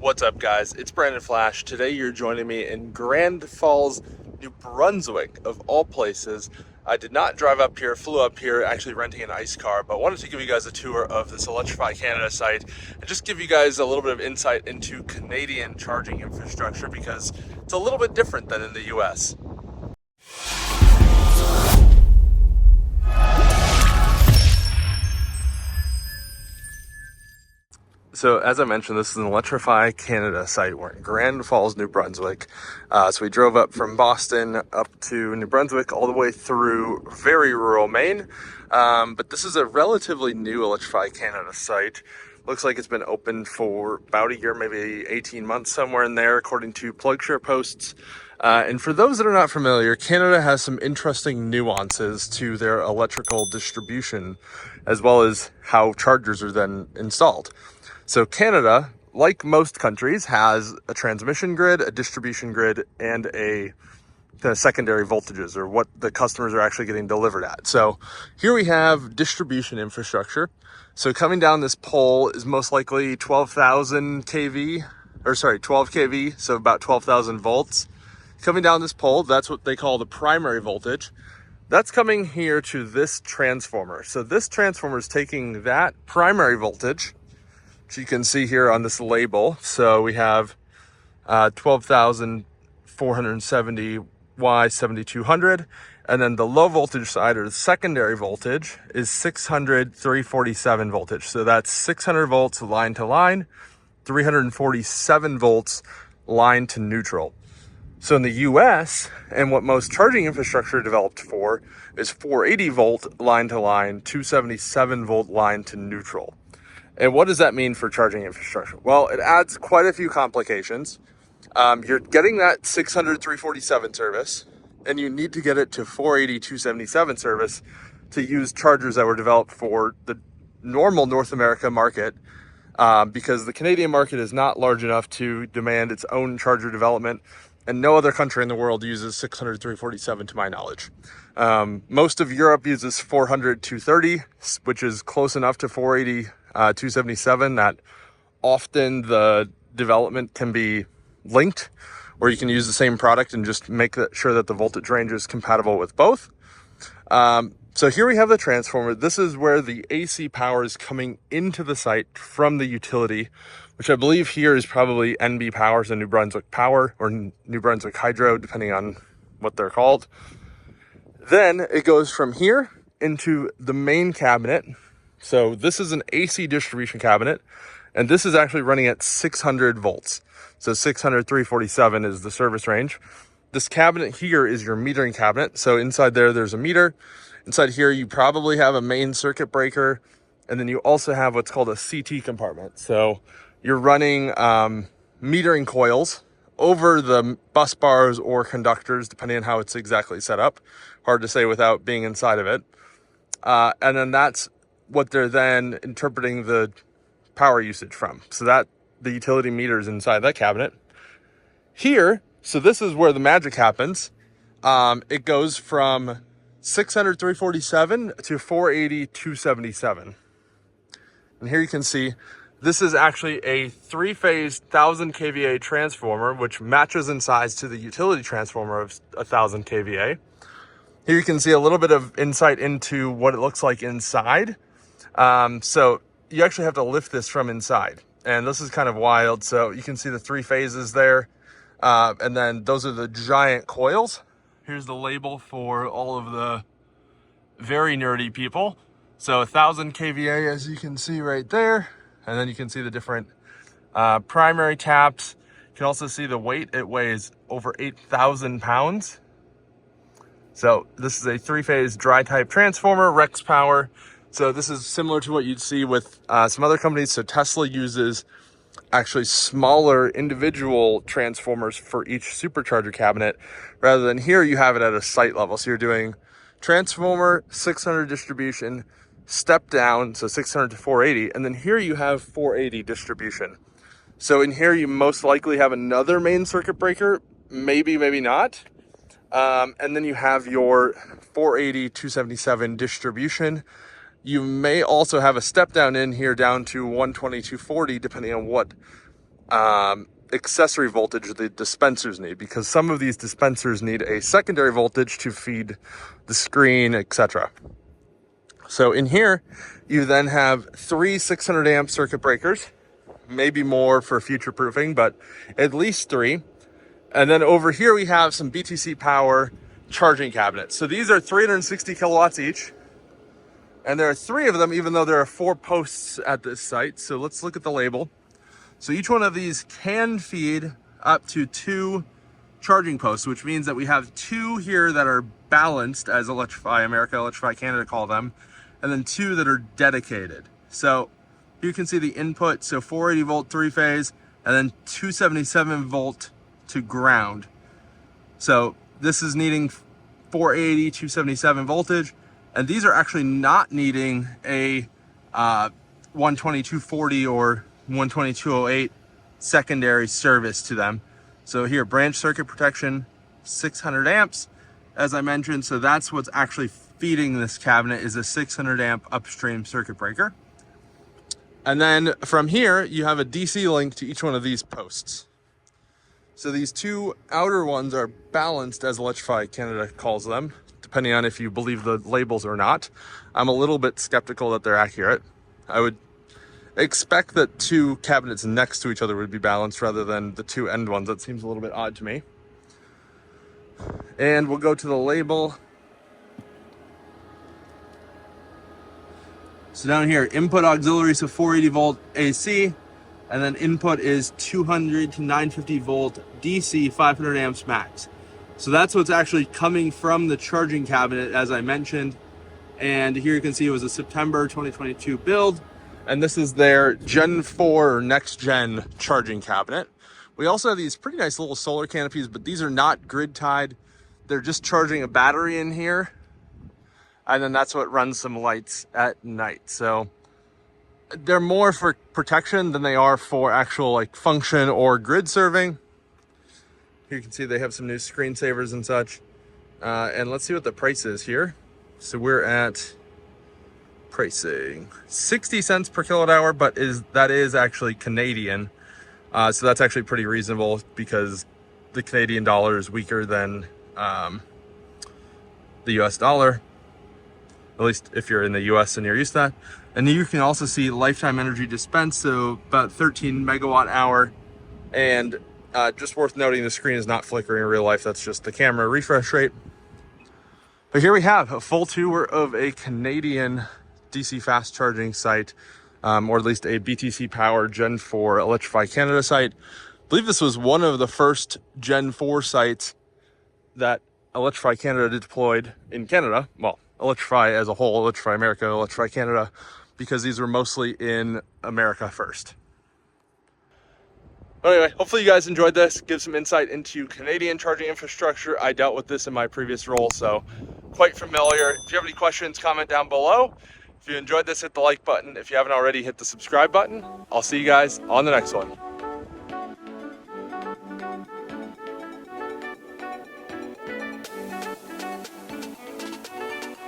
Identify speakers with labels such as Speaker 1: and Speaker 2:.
Speaker 1: What's up, guys? It's Brandon Flash. Today you're joining me in Grand Falls, New Brunswick, of all places. I did not drive up here, flew up here, actually renting an ICE car, but wanted to give you guys a tour of this Electrify Canada site and just give you guys a little bit of insight into Canadian charging infrastructure because it's a little bit different than in the US. So as I mentioned, this is an Electrify Canada site. We're in Grand Falls, New Brunswick. So we drove up from Boston up to New Brunswick all the way through very rural Maine. But this is a relatively new Electrify Canada site. Looks like it's been open for about a year, maybe 18 months, somewhere in there, according to PlugShare posts. And for those that are not familiar, Canada has some interesting nuances to their electrical distribution, as well as how chargers are then installed. So Canada, like most countries, has a transmission grid, a distribution grid, and a secondary voltages, or what the customers are actually getting delivered at. So here we have distribution infrastructure. So coming down this pole is most likely 12,000 kV, or sorry, 12 kV, so about 12,000 volts. Coming down this pole, that's what they call the primary voltage. That's coming here to this transformer. So this transformer is taking that primary voltage, which you can see here on this label. So we have 12,470 Y 7200, and then the low voltage side, or the secondary voltage, is 600 347 voltage. So that's 600 volts line to line, 347 volts line to neutral. So in the US, and what most charging infrastructure developed for, is 480 volt line to line, 277 volt line to neutral. And what does that mean for charging infrastructure? Well, it adds quite a few complications. You're getting that 600 347 service, and you need to get it to 480 277 service to use chargers that were developed for the normal North America market, because the Canadian market is not large enough to demand its own charger development, and no other country in the world uses 600 347 to my knowledge. Most of Europe uses 400 230, which is close enough to 480 277 that often the development can be linked, or you can use the same product and just make sure that the voltage range is compatible with both. So here we have the transformer. This is where the AC power is coming into the site from the utility, which I believe here is probably NB Power, so New Brunswick Power, or New Brunswick Hydro, depending on what they're called. Then it goes from here into the main cabinet. So this is an AC distribution cabinet, and this is actually running at 600 volts. So 600 347 is the service range. This cabinet here is your metering cabinet. So inside there's a meter. Inside here, you probably have a main circuit breaker, and then you also have what's called a CT compartment. So you're running metering coils over the bus bars or conductors, depending on how it's exactly set up. Hard to say without being inside of it. And then that's what they're then interpreting the power usage from. So that the utility meter is inside that cabinet. Here, so this is where the magic happens. It goes from 600 347 to 480 277. And here you can see this is actually a three-phase 1000 kVA transformer, which matches in size to the utility transformer of 1000 kVA. Here you can see a little bit of insight into what it looks like inside. So you actually have to lift this from inside, and this is kind of wild. So you can see the three phases there, and then those are the giant coils. Here's the label for all of the very nerdy people. So 1000 kVA, as you can see right there, and then you can see the different primary taps. You can also see the weight. It weighs over 8,000 pounds. So this is a three-phase dry type transformer, Rex power. So this is similar to what you'd see with some other companies. So Tesla uses actually smaller individual transformers for each supercharger cabinet, rather than here you have it at a site level. So you're doing transformer, 600 distribution, step down, so 600 to 480, and then here you have 480 distribution. So in here you most likely have another main circuit breaker, maybe not. And then you have your 480 277 distribution. You may also have a step down in here down to 120 240, depending on what accessory voltage the dispensers need, because some of these dispensers need a secondary voltage to feed the screen, etc. So in here, you then have 3 600 amp circuit breakers, maybe more for future proofing, but at least 3. And then over here, we have some BTC power charging cabinets. So these are 360 kilowatts each. And there are 3 of them, even though there are 4 posts at this site. So let's look at the label. So each one of these can feed up to 2 charging posts, which means that we have 2 here that are balanced, as Electrify America, Electrify Canada call them, and then 2 that are dedicated. So you can see the input, so 480 volt 3-phase, and then 277 volt to ground. So this is needing 480, 277 voltage, and these are actually not needing a 120, 240 or 120, 208 secondary service to them. So here, branch circuit protection, 600 amps, as I mentioned. So that's what's actually feeding this cabinet, is a 600 amp upstream circuit breaker. And then from here, you have a DC link to each one of these posts. So these 2 outer ones are balanced, as Electrify Canada calls them, depending on if you believe the labels or not. I'm a little bit skeptical that they're accurate. I would expect that 2 cabinets next to each other would be balanced rather than the 2 end ones. That seems a little bit odd to me. And we'll go to the label. So down here, input auxiliary, so 480 volt AC, and then input is 200 to 950 volt DC, 500 amps max. So that's what's actually coming from the charging cabinet, as I mentioned. And here you can see it was a September 2022 build. And this is their Gen 4 or next gen charging cabinet. We also have these pretty nice little solar canopies, but these are not grid tied. They're just charging a battery in here. And then that's what runs some lights at night. So they're more for protection than they are for actual like function or grid serving. Here you can see they have some new screensavers and such. And let's see what the price is here. So we're at pricing 60 cents per kilowatt hour, but that is actually Canadian. So that's actually pretty reasonable, because the Canadian dollar is weaker than the US dollar. At least if you're in the US and you're used to that. And you can also see lifetime energy dispense, so about 13 megawatt hour. And just worth noting, the screen is not flickering in real life. That's just the camera refresh rate. But here we have a full tour of a Canadian DC fast charging site, or at least a BTC power Gen 4 Electrify Canada site. I believe this was one of the first Gen 4 sites that Electrify Canada deployed in Canada. Well, Electrify as a whole, Electrify America, Electrify Canada, because these were mostly in America first. But anyway, hopefully you guys enjoyed this. Give some insight into Canadian charging infrastructure. I dealt with this in my previous role, so quite familiar. If you have any questions, comment down below. If you enjoyed this, hit the like button. If you haven't already, hit the subscribe button. I'll see you guys on the next one.